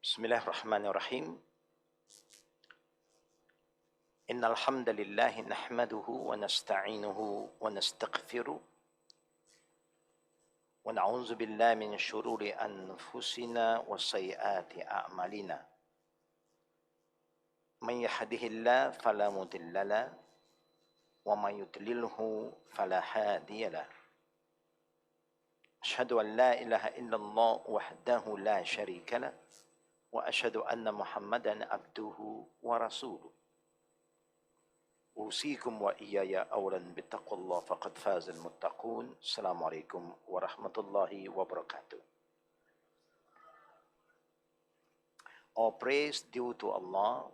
بسم الله الرحمن الرحيم إن الحمد لله نحمده ونستعينه ونستغفره ونعوذ بالله من شرور أنفسنا وسيئات أعمالنا من يهده الله فلا مضل له ومن يضلله فلا هادي له أشهد أن لا إله إلا الله وحده لا شريك له وأشهد أن محمدا عبده ورسوله أوصيكم وإياي أولا بتقوى الله فقد فاز المتقون السلام عليكم ورحمة الله وبركاته. All praise due to Allah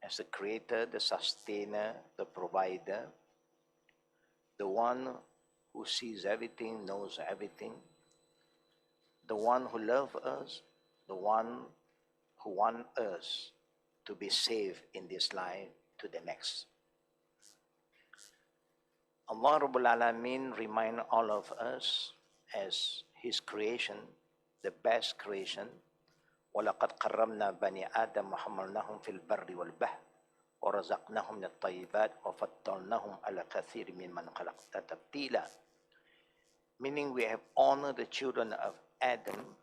as the creator, the sustainer, the provider, the one who sees everything, knows everything, the one who loves us, the one who wants us to be saved in this life to the next. Allah Rabbul Alameen remind all of us as His creation, the best creation. وَلَقَدْ قَرَّمْنَا بَنِي آدَمَ وَحَمَلْنَاهُمْ فِي الْبَرِّ وَالْبَحْرِ وَرَزَقْنَاهُمْ مِنَ الطَّيِّبَاتِ وَفَضَّلْنَاهُمْ عَلَى كَثِيرٍ مِّمَّنْ خَلَقْنَا تَفْضِيلًا. Meaning we have honored the children of Adam.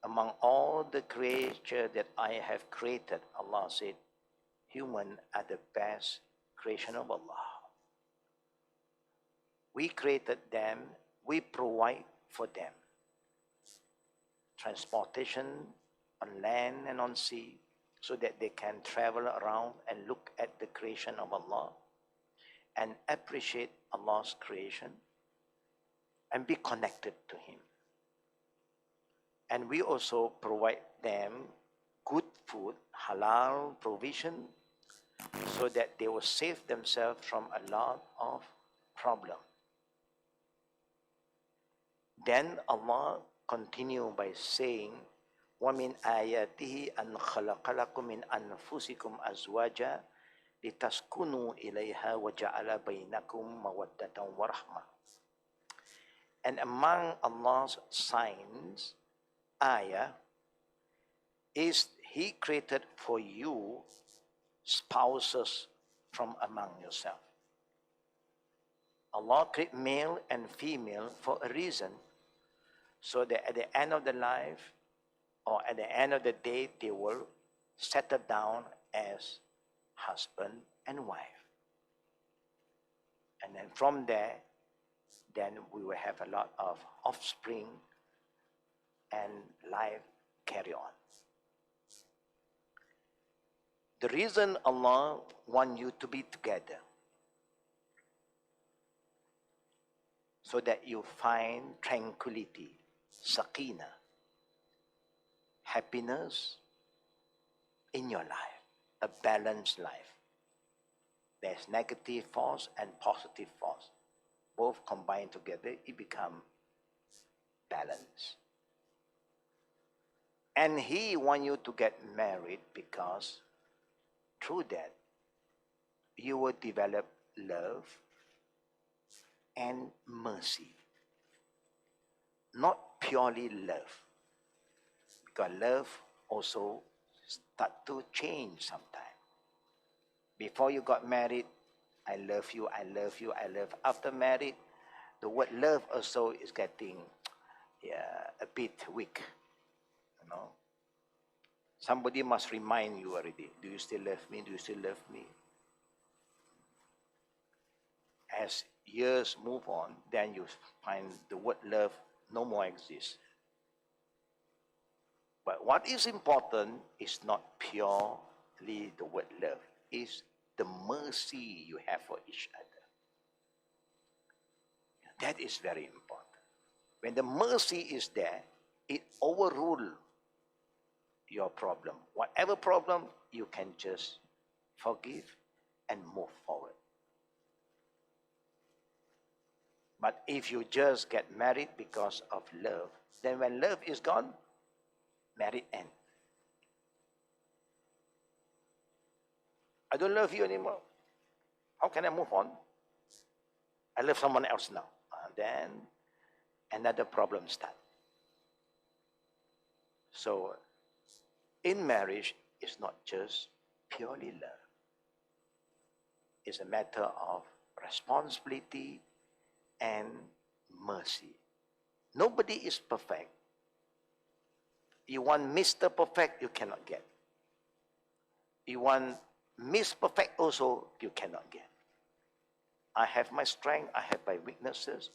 Among all the creatures that I have created, Allah said, human are the best creation of Allah. We created them, we provide for them transportation on land and on sea so that they can travel around and look at the creation of Allah and appreciate Allah's creation and be connected to Him. And we also provide them good food, halal provision, so that they will save themselves from a lot of problems. Then Allah continue by saying, وَمِنْ آيَاتِهِ أَنْ خَلَقَ لَكُم مِّنْ أَنفُسِكُمْ أَزْوَاجًا لِتَسْكُنُوا إِلَيْهَا وَجَعَلَ بَيْنَكُم مَّوَدَّةً وَرَحْمَةً. And among Allah's signs, ayah, is He created for you spouses from among yourself. Allah created male and female for a reason, so that at the end of the life or at the end of the day, they will settle down as husband and wife. And then from there, then we will have a lot of offspring and life carry on. The reason Allah wants you to be together, so that you find tranquility, sakina, happiness in your life, a balanced life. There's negative force and positive force. Both combined together, it becomes balance. And He wants you to get married because through that, you will develop love and mercy. Not purely love, because love also start to change sometimes. Before you got married, I love you, I love you, I love. After married, the word love also is getting a bit weak. You know, somebody must remind you already. Do you still love me? Do you still love me? As years move on, then you find the word love no more exists. But what is important is not purely the word love, it's the mercy you have for each other. That is very important. When the mercy is there, it overrules your problem. Whatever problem, you can just forgive and move forward. But if you just get married because of love, then when love is gone, marriage ends. I don't love you anymore. How can I move on? I love someone else now. Then another problem starts. So in marriage, it's not just purely love. It's a matter of responsibility and mercy. Nobody is perfect. You want Mr. Perfect, you cannot get. You want Miss Perfect also, you cannot get. I have my strength, I have my weaknesses.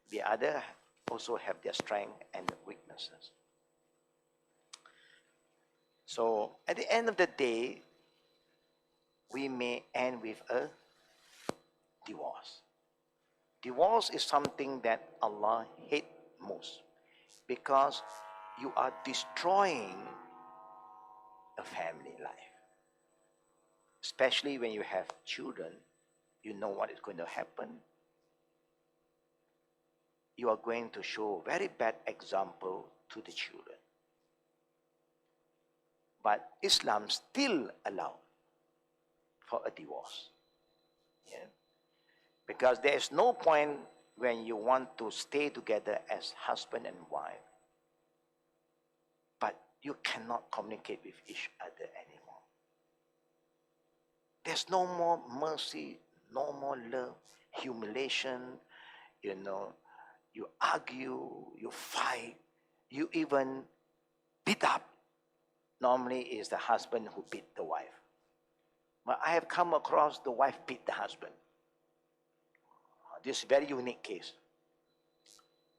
The other also have their strength and weaknesses. So at the end of the day, we may end with a divorce. Divorce is something that Allah hates most because you are destroying a family life. Especially when you have children, you know what is going to happen. You are going to show very bad example to the children. But Islam still allows for a divorce. Yeah? Because there is no point when you want to stay together as husband and wife, but you cannot communicate with each other anymore. There's no more mercy, no more love, humiliation, you argue, you fight, you even beat up. Normally it's the husband who beat the wife. But I have come across the wife beat the husband. This is a very unique case.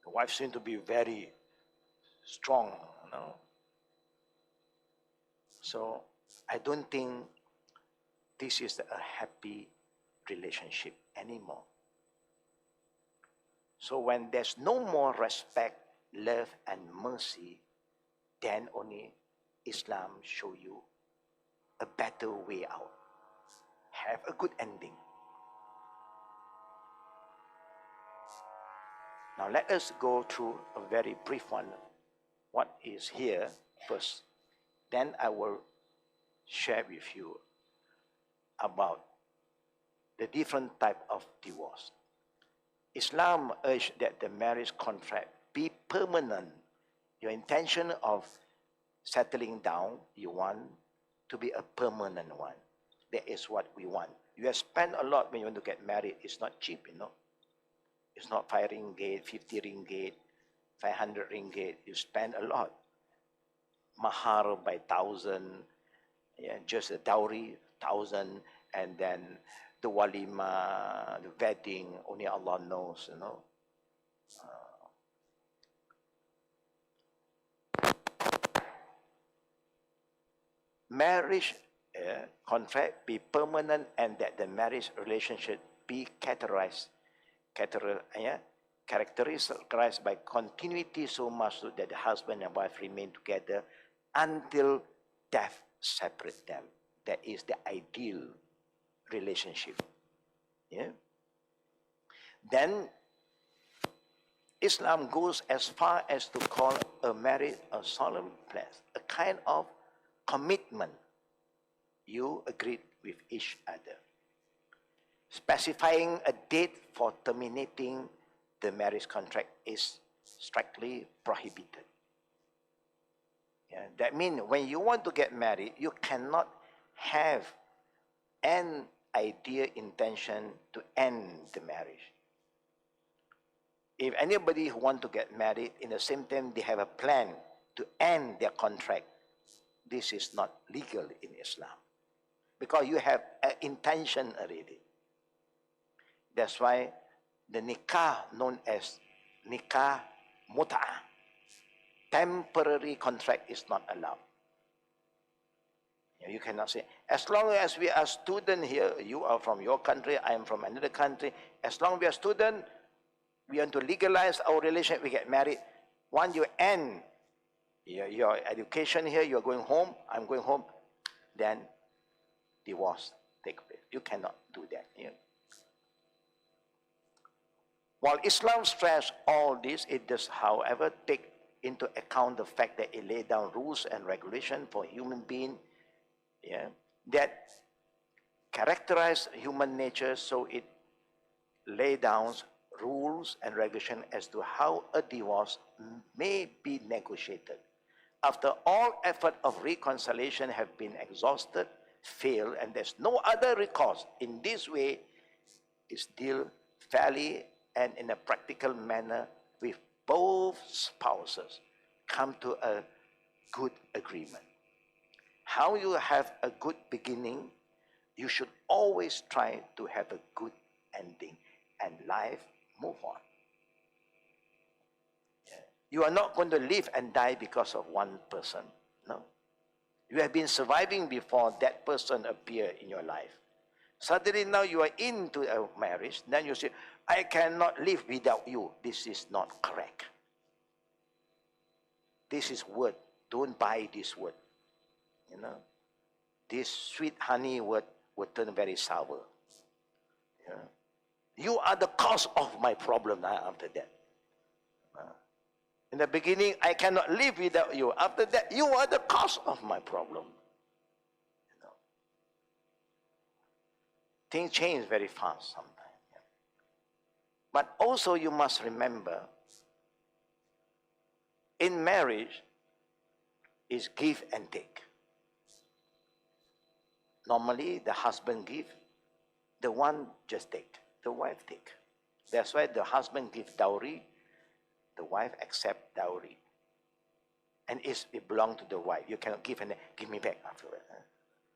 The wife seemed to be very strong, So I don't think this is a happy relationship anymore. So when there's no more respect, love, and mercy, then only Islam show you a better way out. Have a good ending. Now let us go through a very brief one. What is here first? Then I will share with you about the different type of divorce. Islam urges that the marriage contract be permanent. Your intention of settling down, you want to be a permanent one. That is what we want. You have spent a lot when you want to get married. It's not cheap, It's not 5 ringgit, 50 ringgit, 500 ringgit. You spend a lot. Mahar by 1,000, just a dowry, 1,000, and then the walima, the wedding, only Allah knows, Marriage contract be permanent and that the marriage relationship be characterized by continuity so much so that the husband and wife remain together until death separate them. That is the ideal relationship. Yeah. Then Islam goes as far as to call a marriage a solemn pledge, a kind of commitment you agreed with each other. Specifying a date for terminating the marriage contract is strictly prohibited. Yeah, that means when you want to get married, you cannot have an idea, intention to end the marriage. If anybody who want to get married, in the same time they have a plan to end their contract, this is not legal in Islam. Because you have an intention already. That's why the nikah known as nikah mut'ah, temporary contract is not allowed. You cannot say, as long as we are student here, you are from your country, I am from another country, as long as we are student, we want to legalize our relationship, we get married. Once you end your education here, you are going home, I'm going home, then divorce take place. You cannot do that here. While Islam stress all this, it does, however, take into account the fact that it laid down rules and regulations for human being, that characterize human nature, so it lay down rules and regulations as to how a divorce may be negotiated. after all effort of reconciliation have been exhausted, failed, and there's no other recourse, in this way is deal fairly and in a practical manner with both spouses, come to a good agreement. How you have a good beginning, you should always try to have a good ending, and life move on. You are not going to live and die because of one person. No. You have been surviving before that person appeared in your life. Suddenly now you are into a marriage, then you say, I cannot live without you. This is not correct. This is word. Don't buy this word. You know, this sweet honey word will turn very sour. You know? You are the cause of my problem after that. In the beginning, I cannot live without you. After that, you are the cause of my problem. You know? Things change very fast sometimes. Yeah. But also you must remember, in marriage, is give and take. Normally, the husband give, the one just take, the wife take. That's why the husband give dowry, the wife accept dowry. And it belongs to the wife. You cannot give and then give me back afterward.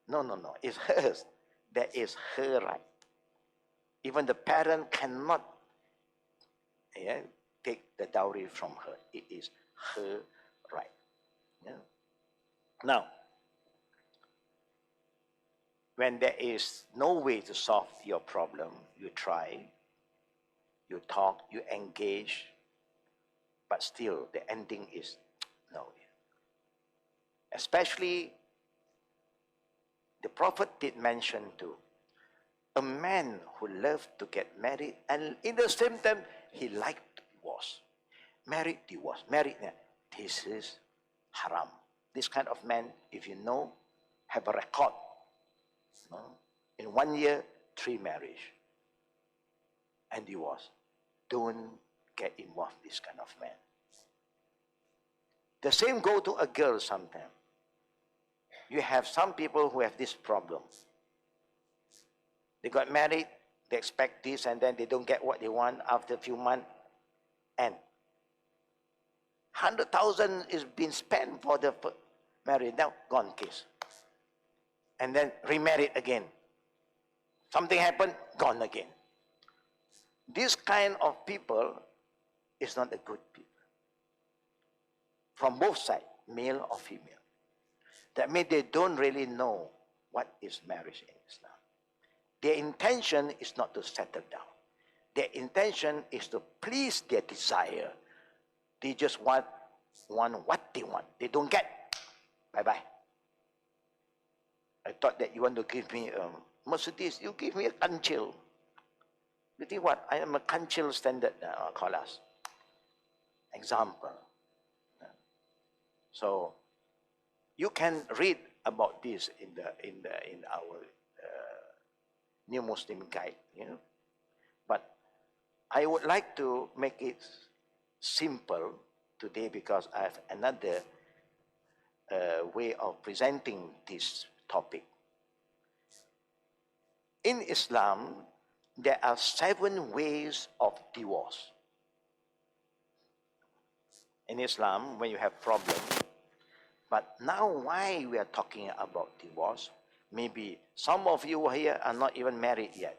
No. It's hers. That is her right. Even the parent cannot take the dowry from her. It is her right. Yeah? Now, when there is no way to solve your problem, you try, you talk, you engage, but still the ending is no. Especially, the prophet did mention to a man who loved to get married, and in the same time, he liked divorce. Married, divorce, married, this is haram. This kind of man, if you know, have a record. No? In 1 year, 3 marriage and divorce. Don't get involved with this kind of man. The same go to a girl sometimes. You have some people who have this problem. They got married, they expect this, and then they don't get what they want after a few months, and 100,000 is being spent for the marriage. Now, gone case. And then remarried again. Something happened, gone again. This kind of people is not a good people. From both sides, male or female. That means they don't really know what is marriage in Islam. Their intention is not to settle down. Their intention is to please their desire. They just want what they want. They don't get. Bye-bye. I thought that you want to give me a Mercedes, you give me a Kancil. You think what? I am a Kancil standard class. Example. So you can read about this in our New Muslim Guide, you know. But I would like to make it simple today because I have another way of presenting this topic. In Islam, there are 7 ways of divorce. In Islam, when you have problems, but now why we are talking about divorce? Maybe some of you here are not even married yet.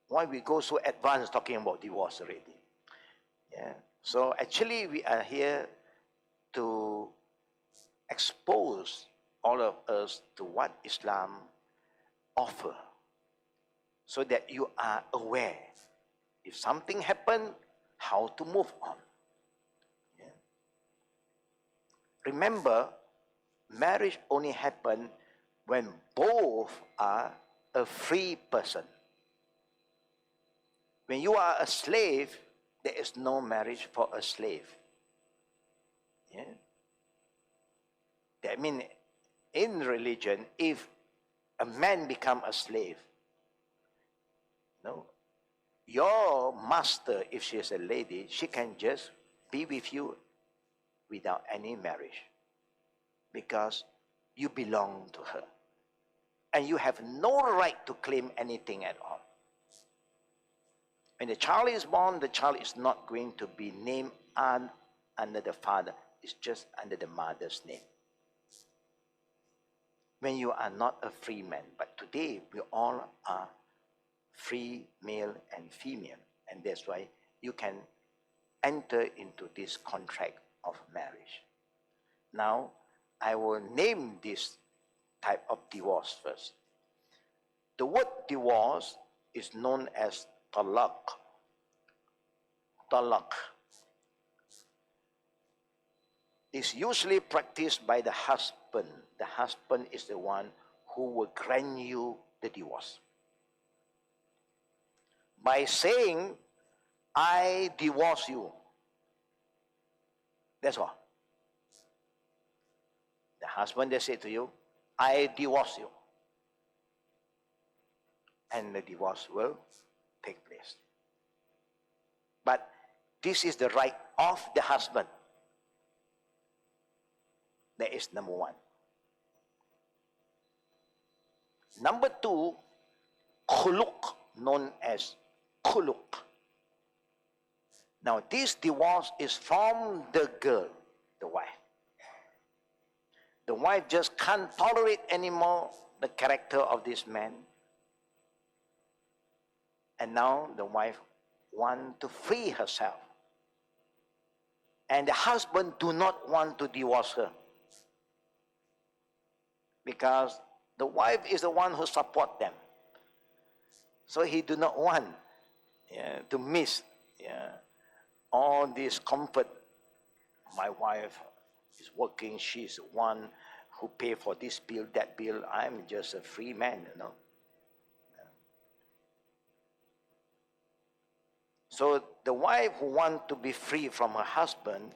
Why we go so advanced talking about divorce already? Yeah. So actually we are here to expose all of us to what Islam offers, so that you are aware. If something happens, how to move on. Yeah. Remember, marriage only happens when both are a free person. When you are a slave, there is no marriage for a slave. Yeah? That means in religion, if a man become a slave, no, your master, if she is a lady, she can just be with you without any marriage. because you belong to her. And you have no right to claim anything at all. When the child is born, the child is not going to be named under the father. It's just under the mother's name. When you are not a free man. But today, we all are free, male and female. And that's why you can enter into this contract of marriage. Now, I will name this type of divorce first. The word divorce is known as talaq. Talaq is usually practiced by the husband. The husband is the one who will grant you the divorce. By saying, I divorce you. That's all. The husband just said to you, I divorce you. And the divorce will take place. But this is the right of the husband. That is number one. Number two, khuluq, known as khuluq. Now, this divorce is from the girl, the wife. The wife just can't tolerate anymore the character of this man. And now the wife wants to free herself. And the husband do not want to divorce her. Because the wife is the one who supports them. So he do not want to miss all this comfort. My wife is working, she's the one who pay for this bill, that bill. I'm just a free man, So the wife who wants to be free from her husband,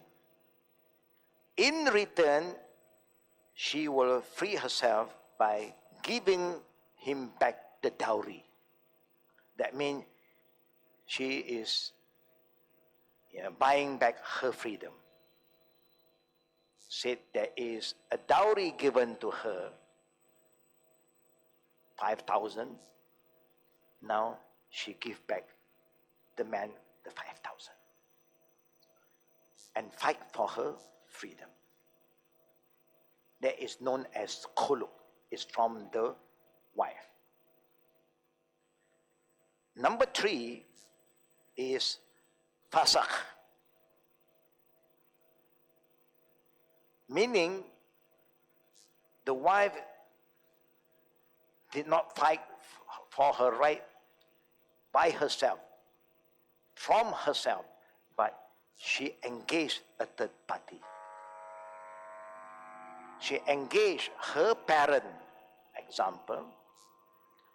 in return, she will free herself by giving him back the dowry. That means she is buying back her freedom. Said there is a dowry given to her, 5,000. Now she give back the man the 5,000 and fight for her freedom. That is known as khuluq. It's from the wife. Number three is fasakh. Meaning, the wife did not fight for her right by herself, from herself, but she engaged a third party. She engaged her parent, example,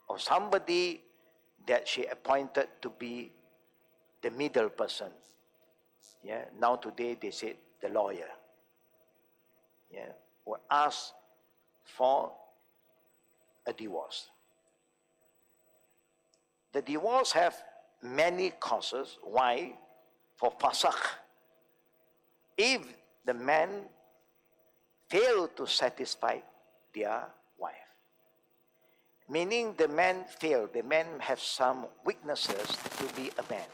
or somebody that she appointed to be the middle person. Now today they say the lawyer. Will ask for a divorce. The divorce have many causes. Why? For fasakh. If the man fail to satisfy their wife, meaning the man have some weaknesses to be a man,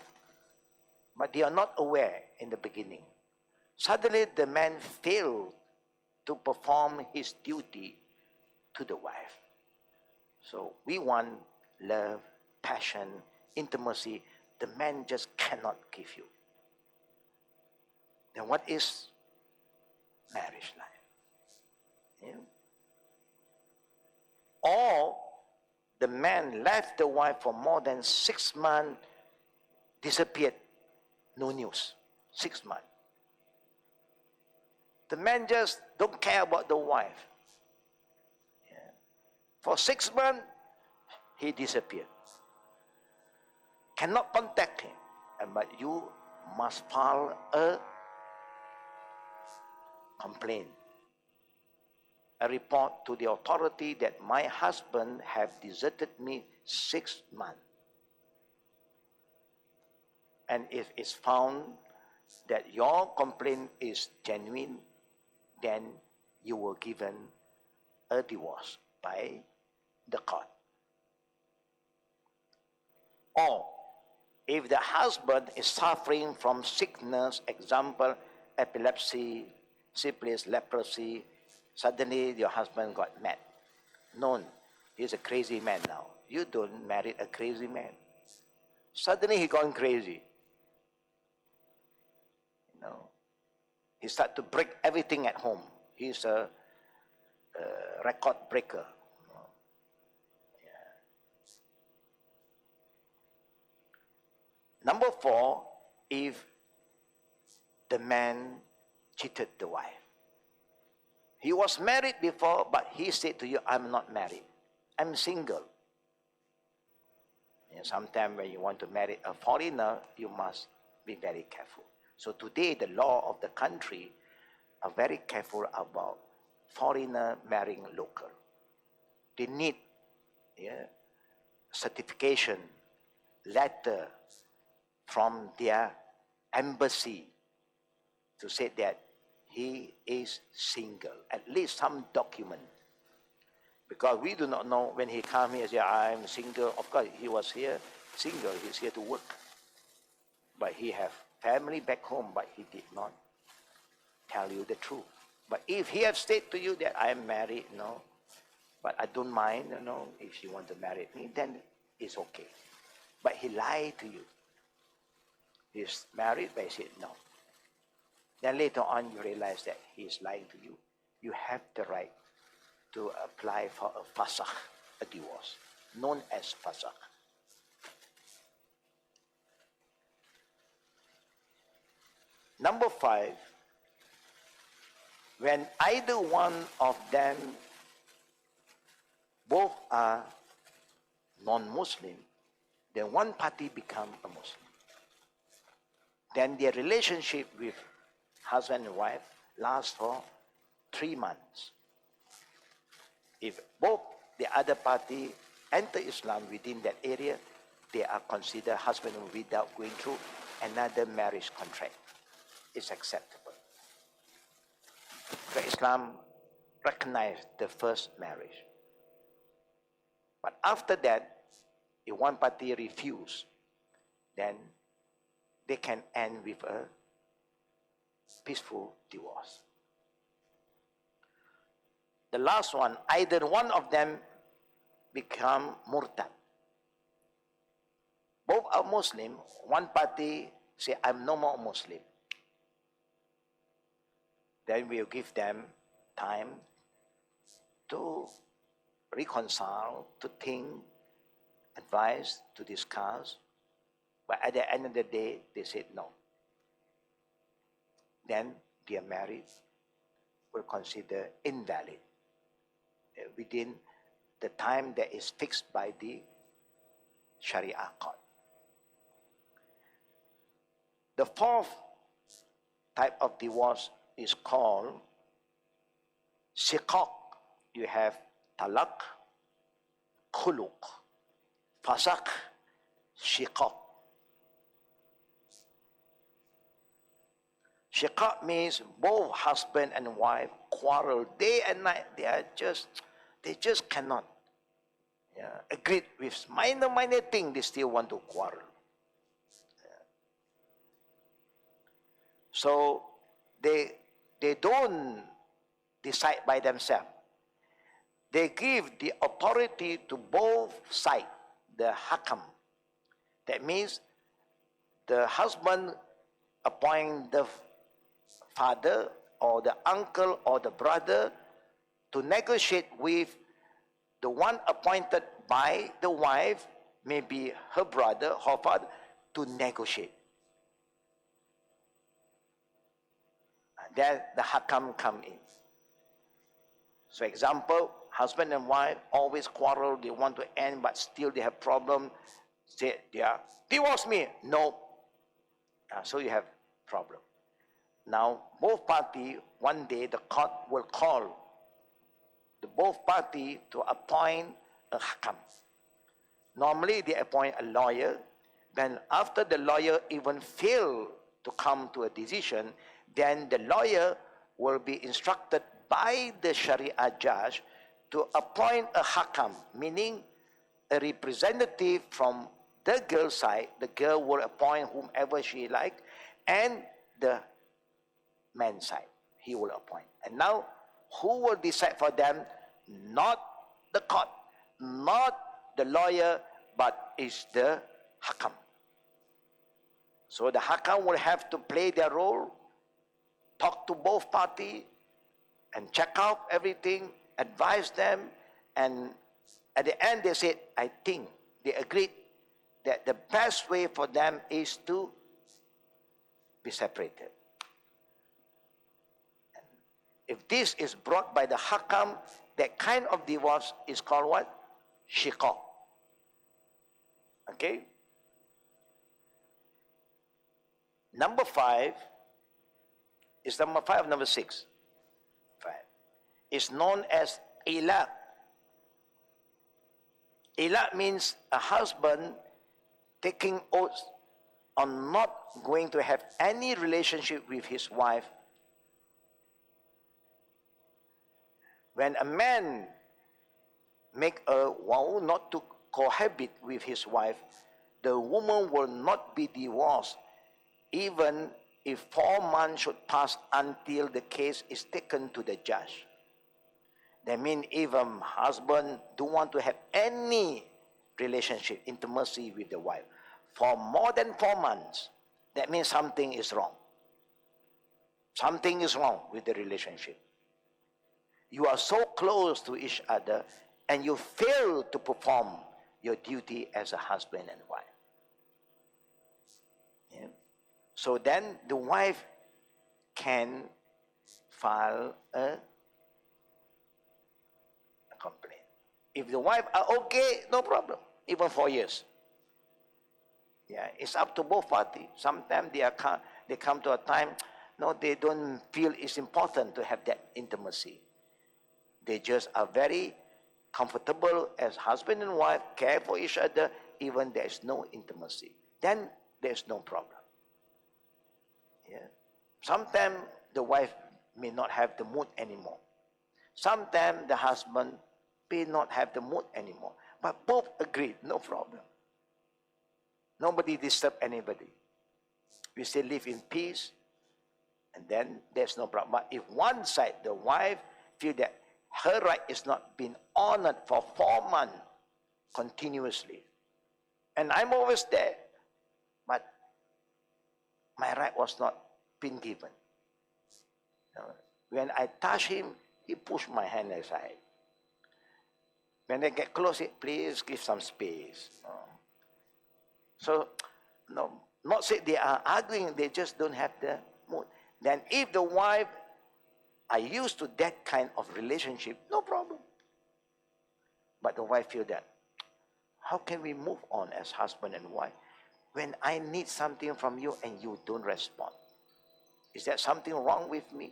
but they are not aware in the beginning. Suddenly the man failed to perform his duty to the wife. So we want love, passion, intimacy. The man just cannot give you. Then what is marriage like? Or the man left the wife for more than 6 months, disappeared, no news. 6 months. The man just don't care about the wife. For 6 months, he disappeared. Cannot contact him. But you must file a complaint, a report to the authority that my husband have deserted me 6 months. And if it's found that your complaint is genuine, then you were given a divorce by the court. Or if the husband is suffering from sickness, example, epilepsy, syphilis, leprosy, suddenly your husband got mad. Known, he's a crazy man now. You don't marry a crazy man. Suddenly he gone crazy. You know, he start to break everything at home. He's a record breaker. Number 4, if the man cheated the wife. He was married before, but he said to you, I'm not married. I'm single. And sometimes when you want to marry a foreigner, you must be very careful. So today, the law of the country are very careful about foreigner marrying local. They need certification, letter from their embassy to say that he is single, at least some document. Because we do not know when he come here, say, I'm single. Of course, he was here single, he's here to work. But he have family back home, but he did not tell you the truth. But if he have said to you that I am married, no, but I don't mind, if you want to marry me, then it's okay. But he lied to you. He's married, but he said no. Then later on you realize that he is lying to you. You have the right to apply for a fasakh, a divorce, known as fasakh. Number 5, when either one of them, both are non-Muslim, then one party become a Muslim. Then their relationship with husband and wife lasts for 3 months. If both the other party enter Islam within that area, they are considered husband and wife without going through another marriage contract. It's acceptable. So Islam recognized the first marriage. But after that, if one party refuses, then they can end with a peaceful divorce. The last one, either one of them become murtad. Both are Muslim, one party say, I'm no more Muslim. Then we'll give them time to reconcile, to think, advise, to discuss. But at the end of the day, they said no. Then their marriage will consider invalid within the time that is fixed by the Sharia court. The 4th type of divorce is called shiqaq. You have talaq, khuluq, fasakh, shiqaq. Shiqaq means both husband and wife quarrel day and night. They just cannot agree with minor thing. They still want to quarrel. So they don't decide by themselves. They give the authority to both sides, the hakam. That means the husband appoint the father or the uncle or the brother to negotiate with the one appointed by the wife, maybe her brother, her father, to negotiate. And then the hakam come in. So example, husband and wife always quarrel, they want to end, but still they have problem. Say, divorce me. No. So you have problem. Now, both party, one day the court will call the both party to appoint a hakam. Normally, they appoint a lawyer. Then after the lawyer even fail to come to a decision, then the lawyer will be instructed by the Sharia judge to appoint a hakam, meaning a representative from the girl side. The girl will appoint whomever she like, and the man's side, he will appoint. And now, who will decide for them? Not the court, not the lawyer, but is the hakam. So the hakam will have to play their role, talk to both parties, and check out everything, advise them, and at the end they said, I think they agreed that the best way for them is to be separated. And if this is brought by the hakam, that kind of divorce is called what? Shiqaq. Okay? Number 5 is number 5 or number 6? 5. It's known as ilaq. Ilaq means a husband taking oath on not going to have any relationship with his wife. When a man make a vow not to cohabit with his wife, the woman will not be divorced even if 4 months should pass until the case is taken to the judge. That means if a husband don't want to have any relationship, intimacy with the wife for more than 4 months, that means something is wrong. Something is wrong with the relationship. You are so close to each other and you fail to perform your duty as a husband and wife. Yeah. So then the wife can file a complaint. If the wife are okay, no problem, even 4 years. Yeah, it's up to both parties. Sometimes they come to a time, no, they don't feel it's important to have that intimacy. They just are very comfortable as husband and wife, care for each other, even there is no intimacy. Then there's no problem. Yeah. Sometimes the wife may not have the mood anymore. Sometimes the husband may not have the mood anymore. But both agreed, no problem. Nobody disturb anybody. We still live in peace, and then there's no problem. But if one side, the wife, feel that her right is not being honored for 4 months continuously, and I'm always there, but my right was not being given. When I touch him, he pushed my hand aside. When I get close, please give some space. So, no, not say they are arguing, they just don't have the mood. Then if the wife are used to that kind of relationship, no problem. But the wife feel that, how can we move on as husband and wife when I need something from you and you don't respond? Is there something wrong with me?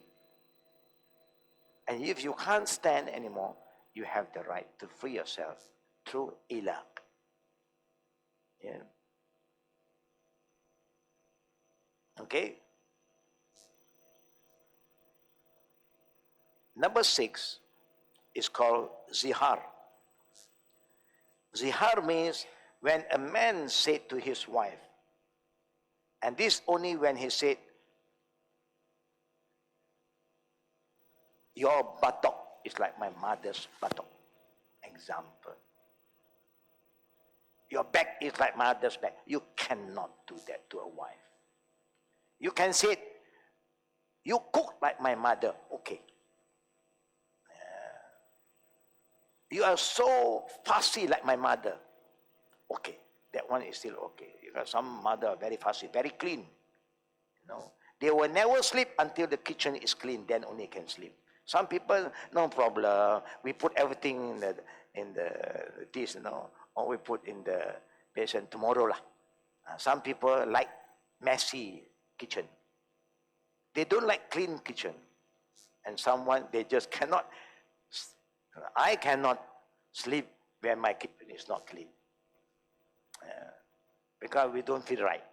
And if you can't stand anymore, you have the right to free yourself through ilaq. Yeah. Okay? Number 6 is called zihar. Zihar means when a man said to his wife, and this only when he said, your buttock is like my mother's buttock. Example. Your back is like mother's back. You cannot do that to a wife. You can say, you cook like my mother. Okay. You are so fussy like my mother. Okay. That one is still okay. Because some mother are very fussy, very clean. They will never sleep until the kitchen is clean, then only can sleep. Some people, no problem. We put everything in the dish, or we put in the basin tomorrow lah. Some people like messy kitchen. They don't like clean kitchen. And someone, they just cannot. I cannot sleep when my kitchen is not clean. Because we don't feel right.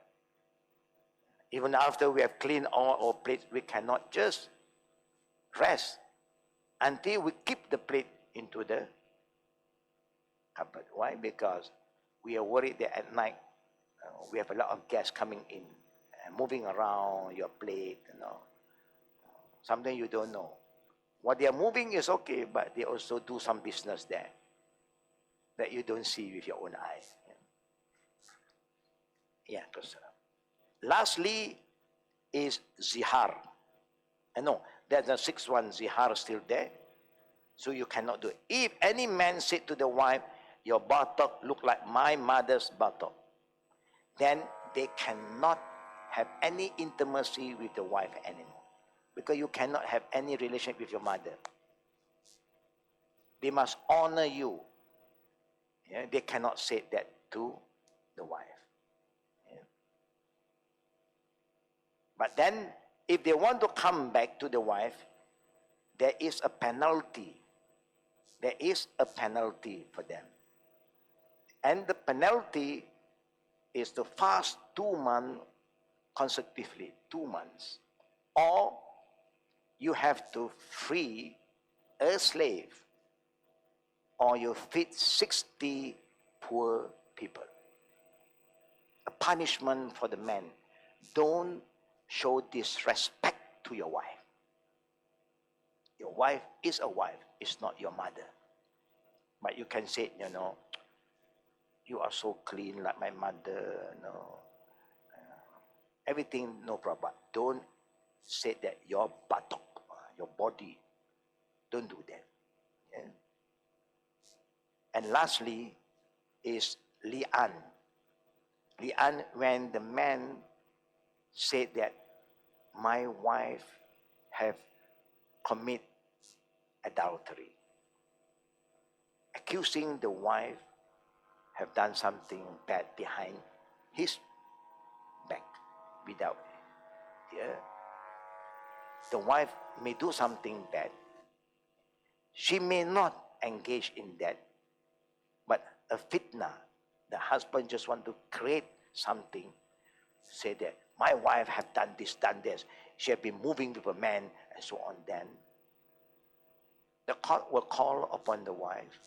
Even after we have cleaned all our plates, we cannot just rest. until we keep the plate into the cupboard. Why? Because we are worried that at night we have a lot of guests coming in and moving around your plate, Something you don't know. What they are moving is okay, but they also do some business there that you don't see with your own eyes. Yeah, because lastly is zihar. No, there's the sixth one, zihar is still there. So you cannot do it. If any man said to the wife, your buttock look like my mother's buttock, then they cannot have any intimacy with the wife anymore. Because you cannot have any relationship with your mother. They must honor you. Yeah? They cannot say that to the wife. Yeah? But then, if they want to come back to the wife, there is a penalty. There is a penalty for them. And the penalty is to fast 2 months consecutively, 2 months. Or you have to free a slave, or you feed 60 poor people. A punishment for the man. Don't show disrespect to your wife. Your wife is a wife, it's not your mother. But you can say, you are so clean like my mother, everything, no problem. Don't say that your buttock, your body, don't do that. Yeah? And lastly is li'an. Li'an, when the man said that my wife have commit adultery, accusing the wife have done something bad behind his back without, yeah. The wife may do something bad. She may not engage in that, but a fitna, the husband just want to create something, say that my wife have done this, done this, she have been moving with a man, and so on. Then the court will call upon the wife,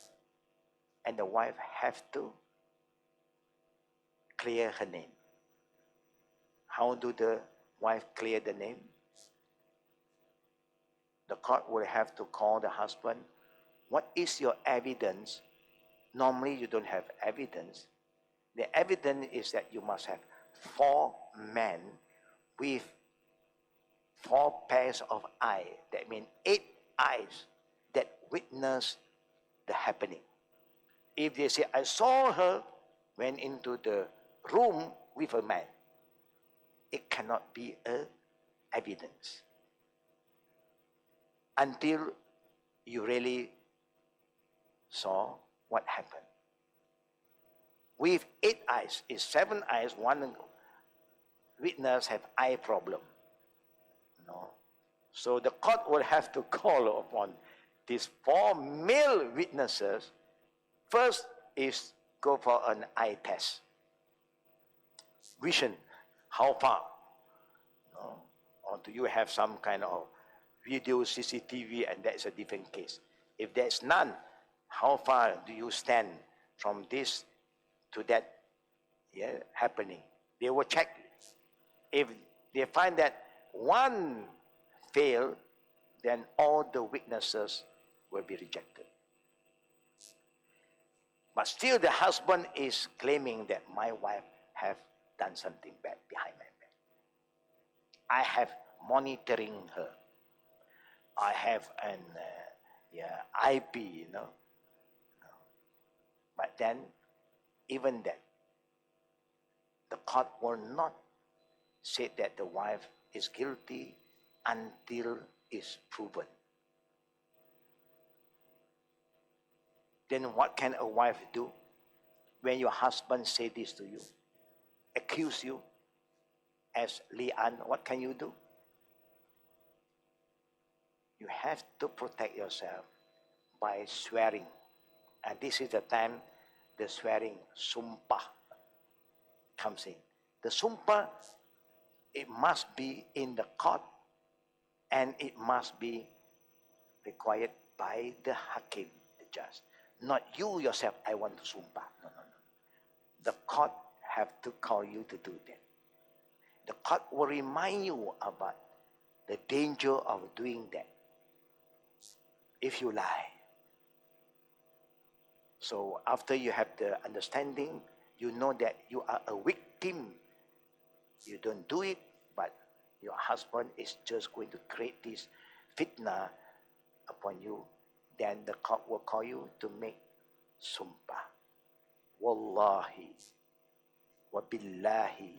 and the wife have to clear her name. How do the wife clear the name? The court will have to call the husband. What is your evidence? Normally you don't have evidence. The evidence is that you must have 4 men with 4 pairs of eyes. That means 8 eyes that witness the happening. If they say, I saw her went into the room with a man, it cannot be a evidence until you really saw what happened. With 8 eyes, is 7 eyes, 1 witness have eye problem. So the court will have to call upon these 4 male witnesses. First is go for an eye test. Vision, how far? Or do you have some kind of video, CCTV, and that's a different case. If there's none, how far do you stand from this to that happening? They will check. If they find that 1 failed, then all the witnesses will be rejected. But still the husband is claiming that my wife have done something bad behind my back. I have monitoring her. I have an IP, But then, even that, the court will not say that the wife is guilty until it's proven. Then what can a wife do when your husband say this to you, accuse you as li'an? What can you do? You have to protect yourself by swearing. And this is the time the swearing, sumpah, comes in. The sumpah, it must be in the court, and it must be required by the hakim, the judge. Not you yourself, I want to sumpah. No, no, no. The court have to call you to do that. The court will remind you about the danger of doing that if you lie. So after you have the understanding, you know that you are a victim. You don't do it, but your husband is just going to create this fitna upon you. Then the court will call you to make sumpah. Wallahi, wa billahi,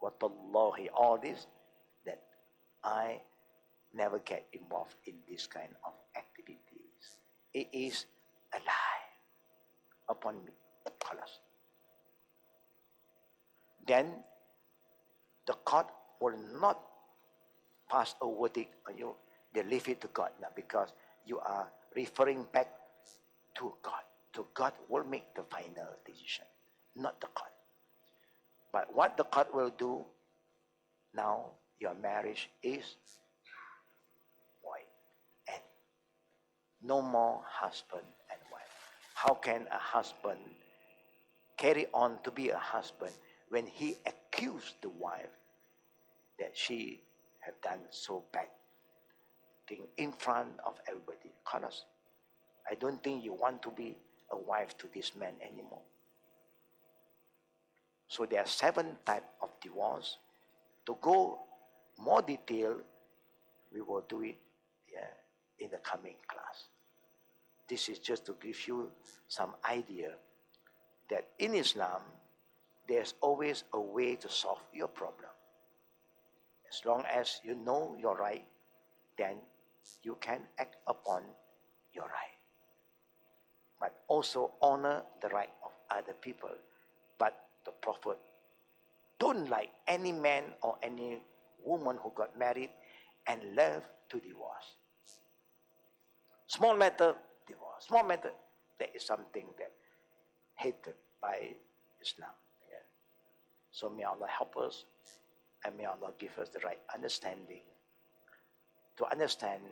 wa tallahi, all this, that I never get involved in this kind of activities. It is a lie upon me. Khalas. Then the court will not pass a verdict on you. They leave it to God now, because you are referring back to God. So God will make the final decision, not the court. But what the court will do, now your marriage is void, and no more husband and wife. How can a husband carry on to be a husband when he accused the wife that she have done so bad thing in front of everybody? Khalas. I don't think you want to be a wife to this man anymore. So there are 7 types of divorce. To go more detail, we will do it in the coming class. This is just to give you some idea that in Islam, there's always a way to solve your problem. As long as you know your right, then you can act upon your right. But also honor the right of other people. But the Prophet don't like any man or any woman who got married and love to divorce. Small matter, divorce. Small matter, that is something that hated by Islam. Yeah. So may Allah help us, and may Allah give us the right understanding to understand,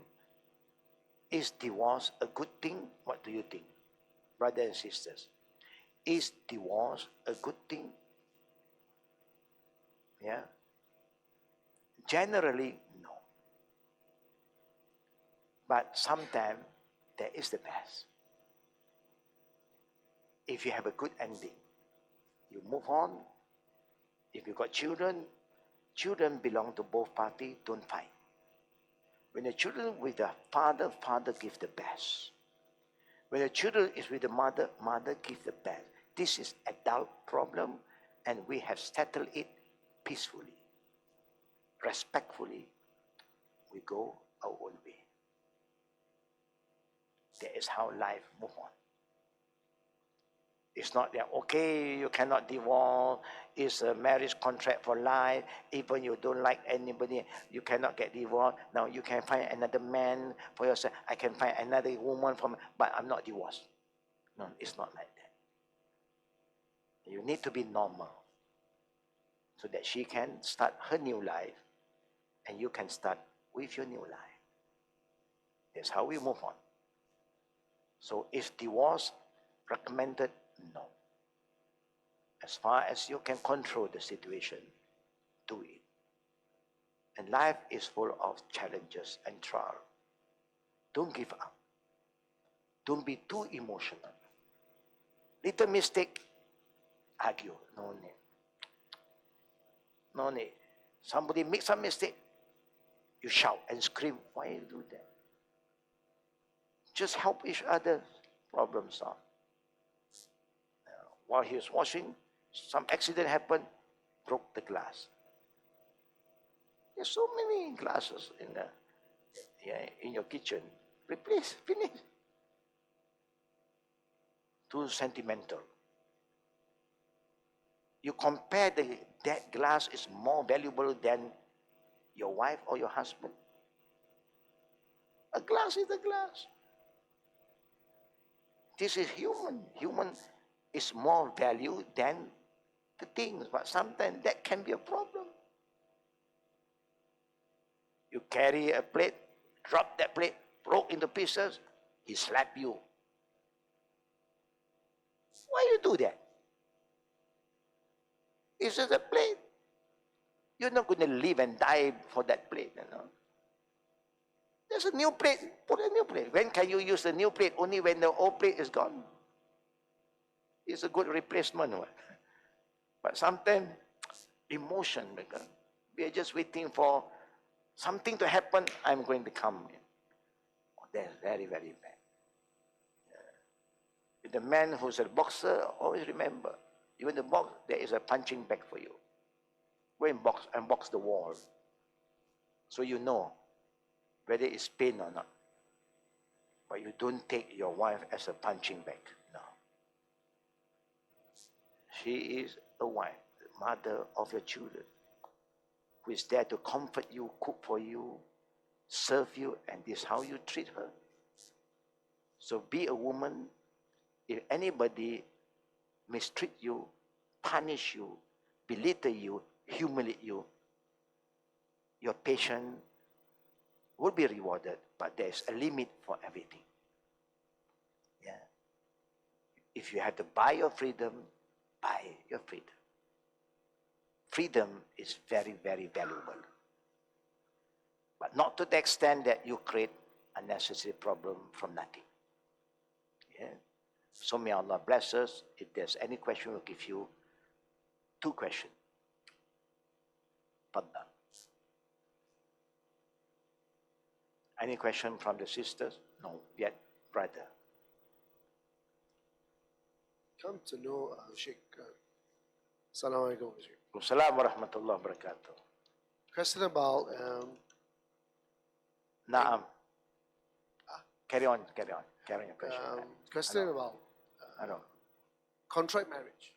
is divorce a good thing? What do you think, brothers and sisters? Is divorce a good thing? Yeah. Generally, no. But sometimes that is the best. If you have a good ending, you move on. If you got children, children belong to both parties, don't fight. When the children with the father, father gives the best. When the children is with the mother, mother gives the best. This is adult problem, and we have settled it peacefully, respectfully. We go our own way. That is how life moves on. It's not that, okay, you cannot divorce, it's a marriage contract for life, even you don't like anybody, you cannot get divorced. Now you can find another man for yourself, I can find another woman for me, but I'm not divorced. No, it's not like that. You need to be normal, so that she can start her new life, and you can start with your new life. That's how we move on. So is divorce recommended? No. As far as you can control the situation, do it. And life is full of challenges and trials. Don't give up. Don't be too emotional. Little mistake, argue. No need. No need. Somebody makes some mistake, you shout and scream. Why you do that? Just help each other, problem solved. While he was washing, some accident happened, broke the glass. There's so many glasses in your kitchen. Replace, finish. Too sentimental. You compare that glass is more valuable than your wife or your husband. A glass is a glass. This is human. Human is more value than the things, but sometimes that can be a problem. You carry a plate, drop that plate, broke into pieces, he slapped you. Why you do that? It's just a plate. You're not going to live and die for that plate, you know. There's a new plate. Put a new plate. When can you use the new plate? Only when the old plate is gone. It's a good replacement. But sometimes, emotion, because we are just waiting for something to happen. I'm going to come. That's very, very bad. The man who's a boxer, always remember, even the box, there is a punching bag for you. Go and box the wall. So you know whether it's pain or not. But you don't take your wife as a punching bag. No. She is a wife, the mother of your children, who is there to comfort you, cook for you, serve you, and this is how you treat her. So be a woman. If anybody mistreat you, punish you, belittle you, humiliate you, your patience will be rewarded, but there is a limit for everything. Yeah. If you have to buy your freedom, buy your freedom. Freedom is very, very valuable. But not to the extent that you create unnecessary problem from nothing. Yeah. So may Allah bless us. If there's any question, we'll give you 2 questions. Fadda. Any question from the sisters? No, yet, brother. Come to know Sheikh. Assalamu alaikum, Sheikh. Assalamu warahmatullahi wabarakatuh. Question about Naam. Carry on your question. question about contract marriage.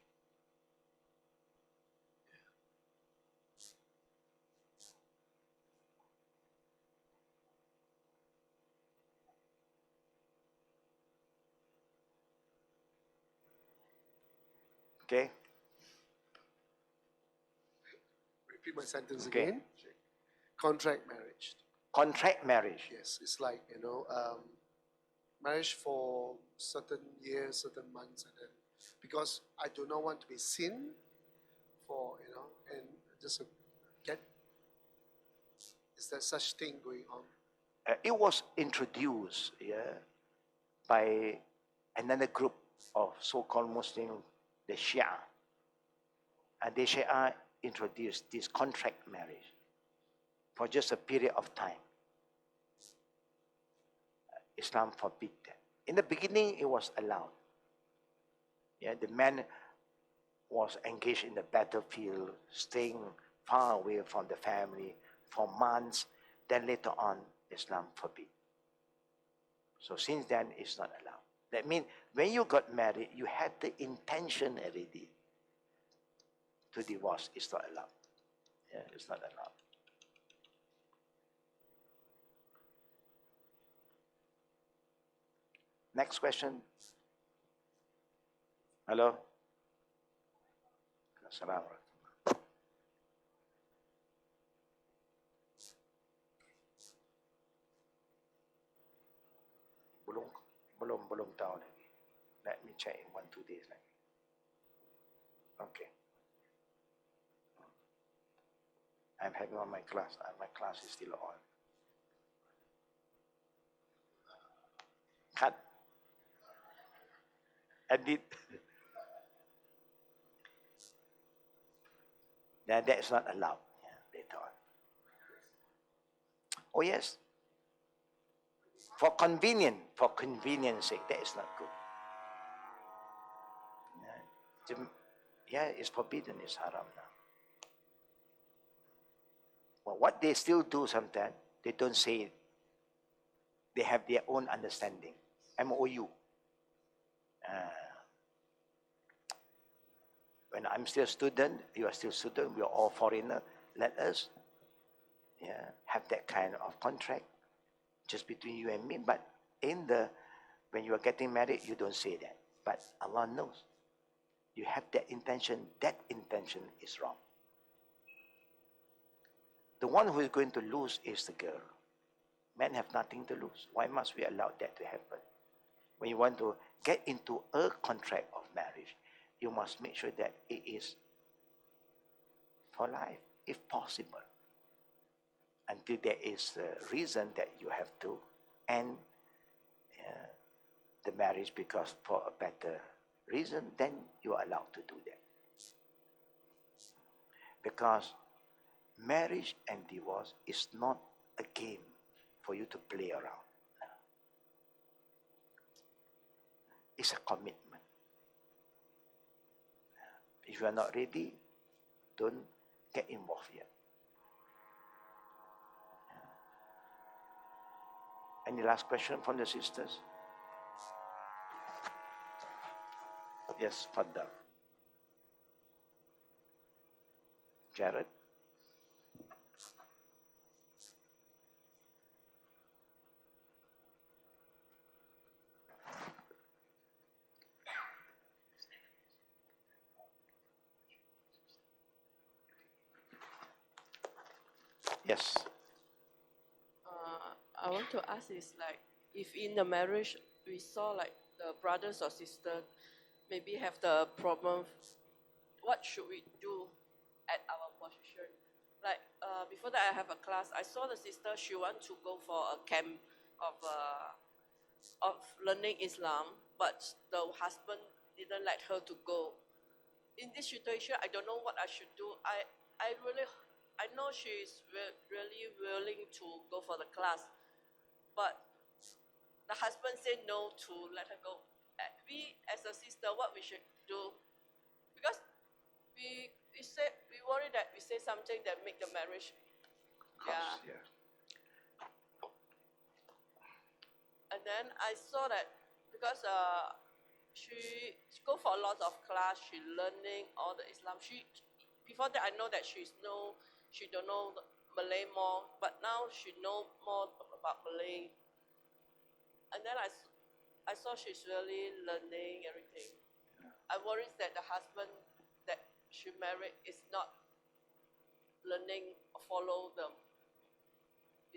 Okay. Repeat my sentence Okay. again. Contract marriage. Contract marriage. Yes, it's like marriage for certain years, certain months, and then because I do not want to be seen for and just get. Is there such thing going on? It was introduced by another group of so-called Muslim, the Shia. And the Shia introduced this contract marriage for just a period of time. Islam forbid that. In the beginning, it was allowed. Yeah, the man was engaged in the battlefield, staying far away from the family for months. Then later on, Islam forbid. So since then, it's not allowed. That means when you got married, you had the intention already to divorce. It's not allowed. Yeah, it's not allowed. Next question. Hello? Assalamu alaikum. Belum tahu lagi. Let me check in 1-2 days lagi. Okay. I'm having on my class. My class is still on. Cut. Edit. That's not allowed. Yeah, later on. Oh yes. For convenience sake, that is not good. Yeah, it's forbidden, it's haram now. Well, what they still do sometimes, they don't say it. They have their own understanding. MOU. When I'm still a student, you are still a student, we are all foreigner, let us have that kind of contract just between you and me. But when you are getting married, you don't say that. But Allah knows. You have that intention is wrong. The one who is going to lose is the girl. Men have nothing to lose. Why must we allow that to happen? when you want to get into a contract of marriage, you must make sure that it is for life, if possible, until there is a reason that you have to end the marriage because for a better reason, then you are allowed to do that. Because marriage and divorce is not a game for you to play around. It's a commitment. If you are not ready, don't get involved yet. Any last question from the sisters? Yes, Fadda. Jared? Yes. I want to ask is like, if in the marriage we saw like the brothers or sister maybe have the problem, what should we do at our position? Like before that, I have a class. I saw the sister. She want to go for a camp of learning Islam, but the husband didn't let her to go. In this situation, I don't know what I should do. I know she is really willing to go for the class, but the husband said no to let her go. We as a sister, what we should do? Because we worry that we say something that make the marriage. Yeah. And then I saw that because she go for a lot of class, she learning all the Islam. Before that I know that she don't know Malay more, but now she know more about Malay. And then I saw she's really learning everything. I worry that the husband that she married is not learning or follow the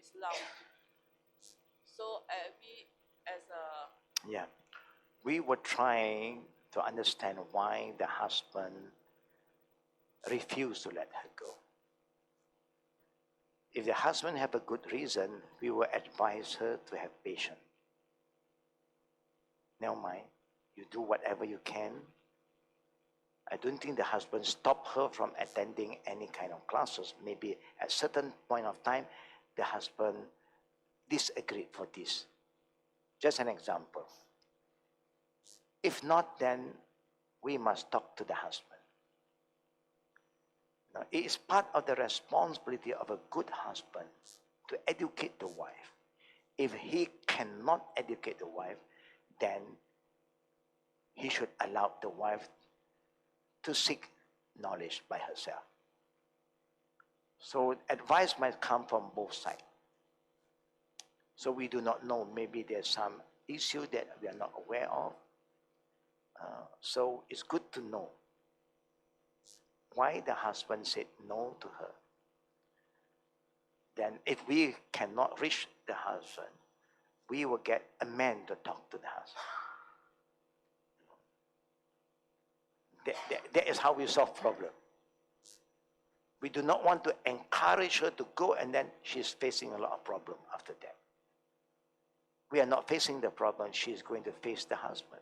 Islam. So we as a Yeah. We were trying to understand why the husband refused to let her go. If the husband have a good reason, we will advise her to have patience. Never mind, you do whatever you can. I don't think the husband stopped her from attending any kind of classes. Maybe at certain point of time, the husband disagreed for this. Just an example. If not, then we must talk to the husband. Now, it is part of the responsibility of a good husband to educate the wife. If he cannot educate the wife, then he should allow the wife to seek knowledge by herself. So advice might come from both sides. So we do not know, maybe there's some issue that we are not aware of. So it's good to know why the husband said no to her. Then if we cannot reach the husband, we will get a man to talk to the husband. That is how we solve problem. We do not want to encourage her to go and then she's facing a lot of problem after that. We are not facing the problem, she is going to face the husband.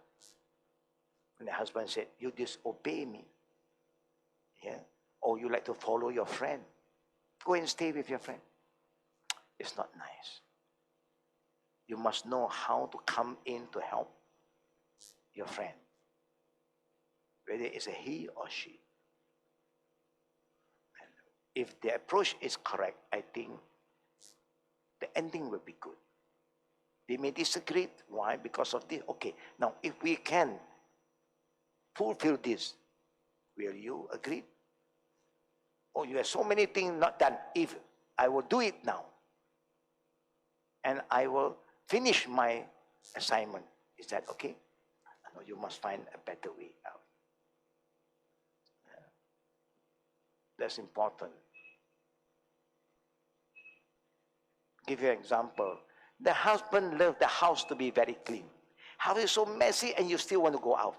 When the husband said, you disobey me, yeah, or you like to follow your friend, go and stay with your friend. It's not nice. You must know how to come in to help your friend, whether it's a he or she. And if the approach is correct, I think the ending will be good. They may disagree. Why? Because of this. Okay, now if we can fulfill this, will you agree? Oh, you have so many things not done. If I will do it now, and I will finish my assignment, is that okay? No, you must find a better way out. That's important. Give you an example. The husband loves the house to be very clean. House is so messy and you still want to go out.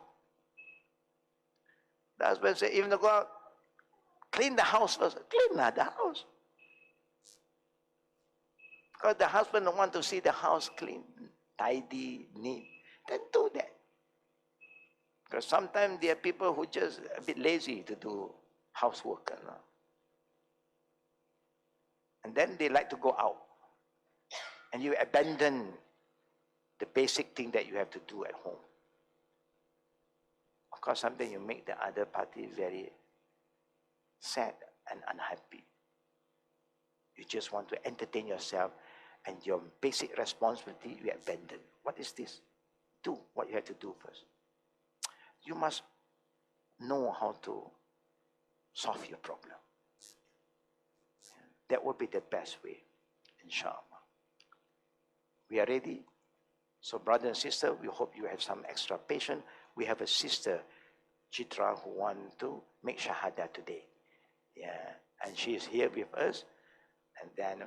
The husband said, even to go out, clean the house first. Clean the house. Because the husband don't want to see the house clean, tidy, neat. Then do that. Because sometimes there are people who just a bit lazy to do housework. You know? And then they like to go out. And you abandon the basic thing that you have to do at home. Of course, sometimes you make the other party very sad and unhappy. You just want to entertain yourself, and your basic responsibility you abandon. What is this? Do what you have to do first. You must know how to solve your problem. That would be the best way, inshallah. We are ready? So, brother and sister, we hope you have some extra patience. We have a sister, Chitra, who want to make shahada today. Yeah, and she is here with us. And then